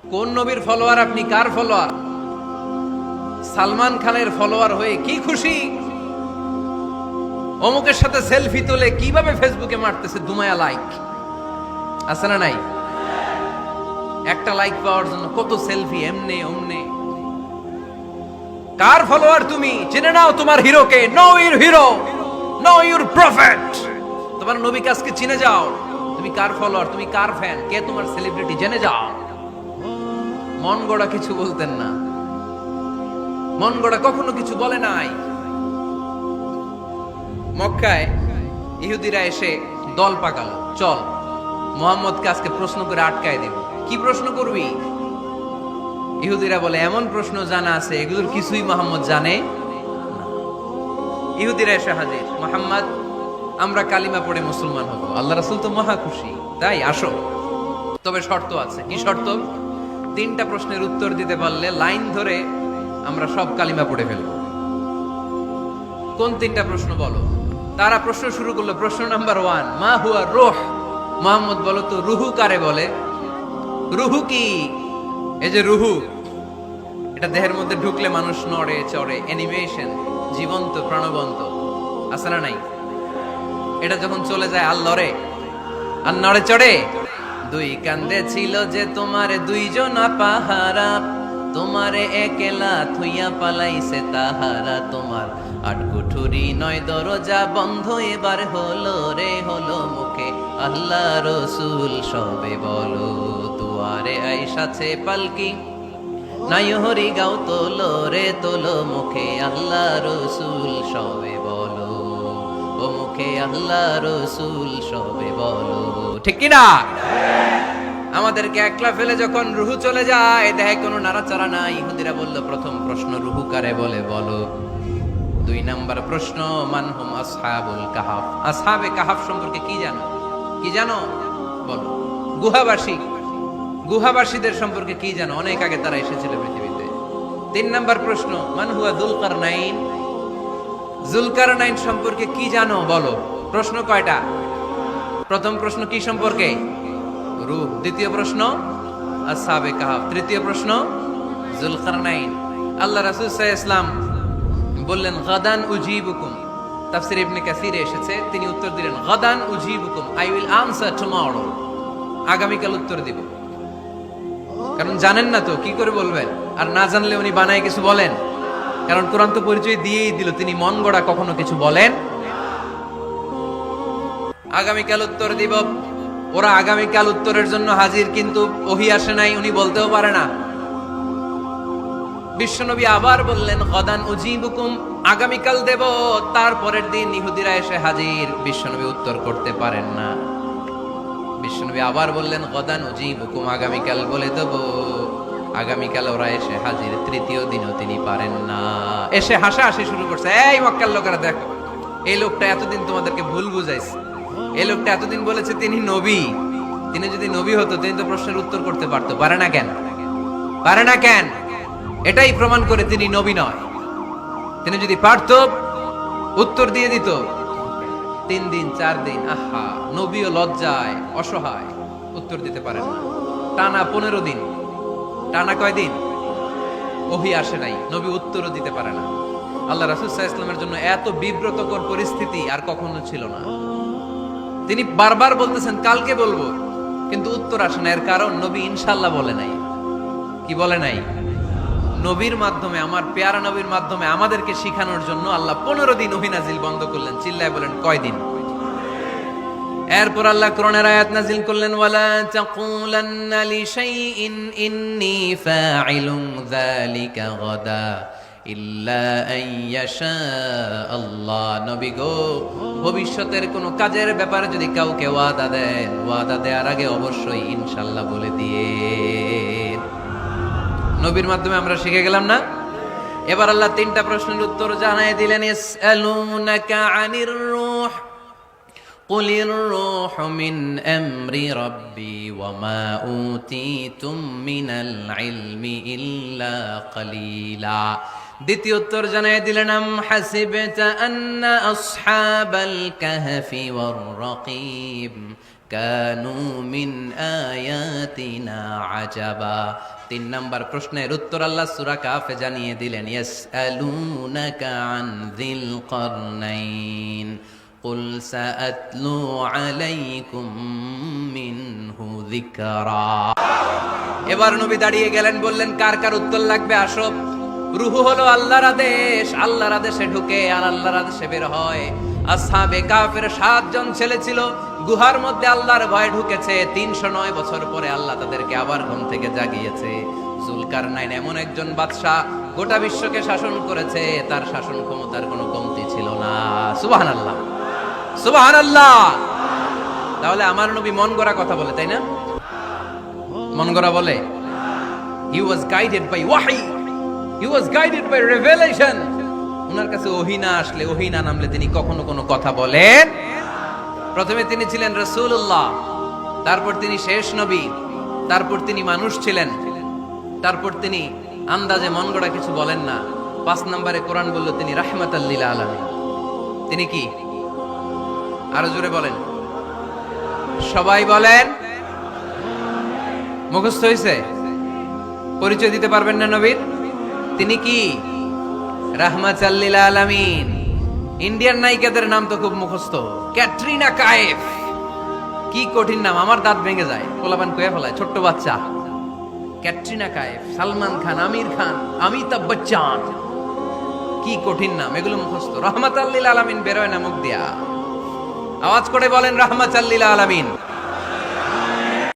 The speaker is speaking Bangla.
কোন নবীর ফলোয়ার আপনি? কার ফলোয়ার? সালমান খানের ফলোয়ার হয়ে কি খুশি? অমুকের সাথে সেলফি তুলে কিভাবে ফেসবুকে মারতেছে দুমায়া লাইক, আছে না নাই? একটা লাইক পাওয়ার জন্য কত সেলফি, এমনে ওমনে। কার ফলোয়ার তুমি? জেনে নাও তোমার হিরোকে। Know your hero, know your prophet. তোমার নবীকে আজকে চিনে যাও। তুমি কার ফলোয়ার, তুমি কার ফ্যান, কে তোমার সেলিব্রিটি, জেনে যাও। মন গড়া কিছু বলতেন না, মন গড়া কখনো কিছু বলে নাই। মক্কায় ইহুদিরা এসে দল পাকালো, চল মুহাম্মদকে আজকে প্রশ্ন করে আটকায় দিব। কি প্রশ্ন করবি? ইহুদিরা বলে এমন প্রশ্ন জানা আছে এগুলোর কিছুই মুহাম্মদ জানে না। ইহুদিরা এসে হাজির, মুহাম্মদ আমরা কালিমা পড়ে মুসলমান হব। আল্লাহ রাসূল তো মহা খুশি, তাই আসো, তবে শর্ত আছে। কি শর্ত? 3টা প্রশ্নের উত্তর দিতে পারলে লাইন ধরে আমরা সব কালিমা পড়ে ফেলব। কোন 3টা প্রশ্ন বলো? তারা প্রশ্ন শুরু করলো। প্রশ্ন নাম্বার 1, মা হুয়া রূহ। মুহাম্মদ বলো তো রুহু কারে বলে? রুহু কি? এই যে রুহু, এটা দেহের মধ্যে ঢুকলে মানুষ নড়ে চড়ে, অ্যানিমেশন, জীবন্ত প্রাণবন্ত, আছে না নাই? এটা যখন চলে যায় আর লড়ে, আর নড়ে চড়ে। 2 কান্দে ছিল যে তোমারে 2 জনা পাহারা, তোমারে একলা থুইয়া পালাইছে তাহারা। তোমার 8 কুঠুরি 9 দরজা বন্ধ, এবার হলো রে হলো মুখে আল্লাহ রসুল সবে বলো। দুয়ারে আইসাছে পালকি, নাই হরি গাও তোলো রে তোলো, মুখে আল্লাহ রসুল সবে বলো। ও মুখে আল্লাহ রসুল সবে বলো। ঠিক কিনা? আমাদেরকে একলা ফেলে যখন রুহু চলে যায়, দেহে কোনো নাড়াচাড়া নাই। ইহুদিরা বলল প্রথম প্রশ্ন রুহু কারে বলে বলো। 2 নাম্বার প্রশ্ন মানহুম আসহাবুল কাহাফ। আসহাবে কাহাফ সম্পর্কে কি জানো? কি জানো বলো। গুহাবাসী, গুহাবাসীদের সম্পর্কে কি জানো? অনেক আগে তারা এসেছিল পৃথিবীতে। 3 নাম্বার প্রশ্ন মান হুয়া যুলকারনাইন। যুলকারনাইন সম্পর্কে কি জানো বলো। প্রশ্ন কয়টা? প্রথম প্রশ্ন কি সম্পর্কে? রূহ। দ্বিতীয় প্রশ্ন আসহাবে কাহাফ। তৃতীয় প্রশ্ন যুলকারনাইন। আল্লাহ রাসূল সাল্লাল্লাহু আলাইহি ওয়াসাল্লাম বললেন গাদান উজিবুকুম। তাফসীর ইবনে কাসিরে এসেছে, তিনি উত্তর দিলেন গাদান উজিবুকুম, আই উইল আনসার টুমরো। আগামীকাল উত্তর দিব। কারণ জানেন না তো কি করে বলবেন, আর না জানলে উনি বানায় কিছু বলেন? কারণ কোরআন তো পরিচয় দিয়েই দিল তিনি মন গড়া কখনো কিছু বলেন। আগামীকাল উত্তর দিব। ওরা আগামীকাল উত্তরের জন্য হাজির, কিন্তু ওহী আসে নাই, উনি বলতেও পারে না। বিশ্বনবী আবার বললেন গাদান উজিবুকুম, আগামীকাল দেব। তারপরের দিন ইহুদিরা এসে হাজির, বিশ্বনবী উত্তর করতে পারেন না। বিশ্বনবী আবার বললেন গাদান উজিবুকুম, আগামীকাল বলে দেব। আগামীকাল ওরা এসে হাজির, তৃতীয় দিনও তিনি পারেন না। এসে হাসাহাসি শুরু করছে, এই মক্কার লোকেরা দেখো, এই লোকটা এতদিন তোমাদেরকে ভুল বুঝাইছে। এই লোকটা এতদিন বলেছে তিনি নবী। তিনি যদি নবী হতো তিনি তো প্রশ্নের উত্তর করতে পারতো, পারে না কেন? পারে না কেন? এটাই প্রমাণ করে তিনি নবী নয়। তিনি যদি পারত উত্তর দিয়ে দিত। 3 দিন 4 দিন, আহা, নবীও লজ্জায় অসহায়, উত্তর দিতে পারেন না। টানা 15 দিন, টানা কয় দিন ওহী আসে নাই, নবী উত্তরও দিতে পারে না। আল্লাহ রাসূল সাল্লাল্লাহু আলাইহি ওয়াসাল্লামের জন্য এত বিব্রতকর পরিস্থিতি আর কখনো ছিল না। তিনি বারবার বলতেছেন কালকে বলবো, কিন্তু উত্তর আসে না। এর কারণ নবী ইনশাআল্লাহ বলে নাই। কি বলে নাই? নবীর মাধ্যমে, আমার পেয়ারা নবীর মাধ্যমে আমাদেরকে শিখানোর জন্য আল্লাহ 15 দিন ওহী নাজিল বন্ধ করলেন। চিল্লায় বলেন কয়দিন? এরপর আল্লাহ কোরআনের আয়াত নাজিল করলেন, ওয়ালা তাকুলান্না লিশাইইন ইন্নী ফাইলুন যালিকা গাদা ইল্লা আন ইয়াশা আল্লাহ। নবী গো, ভবিষ্যতের কোনো কাজের ব্যাপারে যদি কাউকে ওয়াদা দেন, ওয়াদা দেওয়ার আগে অবশ্যই ইনশাআল্লাহ বলে দিয়ে। নবীর মাধ্যমে আমরা শিখে গেলাম না? এবার আল্লাহ 3টা প্রশ্নের উত্তর জানায় দিলেন। ইয়াসআলুনাকা আনির রূহ কুলির রূহু মিন আমরি রাব্বি ওয়া মা উতীতুম মিনাল ইলমি ইল্লা কালিলা। দ্বিতীয় উত্তর জানায় দিলেন আম হাসিবতা আন্না আসহাবাল কাহফি ওয়ার রাকিব কানু মিন আয়াতিনা আজাবা। 3 নাম্বার প্রশ্নের উত্তর আল্লাহ সূরা কাফে জানিয়ে দিলেন, ইয়াসআলুনাকা আন যিল করনাইন কুল সাআতলু আলাইকুম মিনহু যিকরা। এবার নবী দাঁড়িয়ে গেলেন, বললেন কার কার উত্তর লাগবে আসো। রূহ হলো আল্লাহর আদেশ, আল্লাহর আদেশে ঢুকে আর আল্লাহর আদেশে বের হয়। আসহাবে কাফের 7 জন ছেলে ছিল, গুহার মধ্যে আল্লাহর ভয়ে ঢুকেছে। 309 বছর পরে আল্লাহ তাদেরকে আবার ঘুম থেকে জাগিয়েছে। জুলকারনাইন এমন একজন বাদশা, গোটা বিশ্বকে শাসন করেছে, তার শাসন ক্ষমতার কোনো কমতি ছিল না। সুবহানাল্লাহ, সুবহানাল্লাহ। তাহলে আমার নবী মন গড়া কথা বলে, তাই না? মন গড়া বলে? He was guided by wahi, he was guided by revelation. ওনার কাছে ওহী না আসলে, ওহী না নামলে তিনি কখনো কোনো কথা বলেন। প্রথমে তিনি ছিলেন রাসূলুল্লাহ, তারপর তিনি শেষ নবী, তারপর তিনি মানুষ ছিলেন, তারপর তিনি আন্দাজে মন গড়া কিছু বলেন না। 5 নম্বরে কোরআন বলল তিনি রাহমাতাল লিল আলামিন। তিনি কি? আরো জোরে বলেন, সবাই বলেন। মুখস্থ হয়েছে? পরিচয় দিতে পারবেন না নবীর? তিনি কি? রাহমাতাল লিল আলামিন। ইন্ডিয়ান নায়িকাদের নাম তো খুব মুখস্থ। ক্যাটরিনা কাইফ, কি কঠিন নাম, আমার দাঁত ভেঙে যায়। পোলাপান কয়ে ফেলায়, ছোট্ট বাচ্চা। ক্যাটরিনা কাইফ, সালমান খান, আমির খান, অমিতাভ বচ্চন, কি কঠিন নাম, এগুলো মুখস্থ। রাহমাতাল লিল আলামিন বেরোয় না মুখ দিয়া। আওয়াজ করে বলেন রাহমাতাল লিল আলামিন।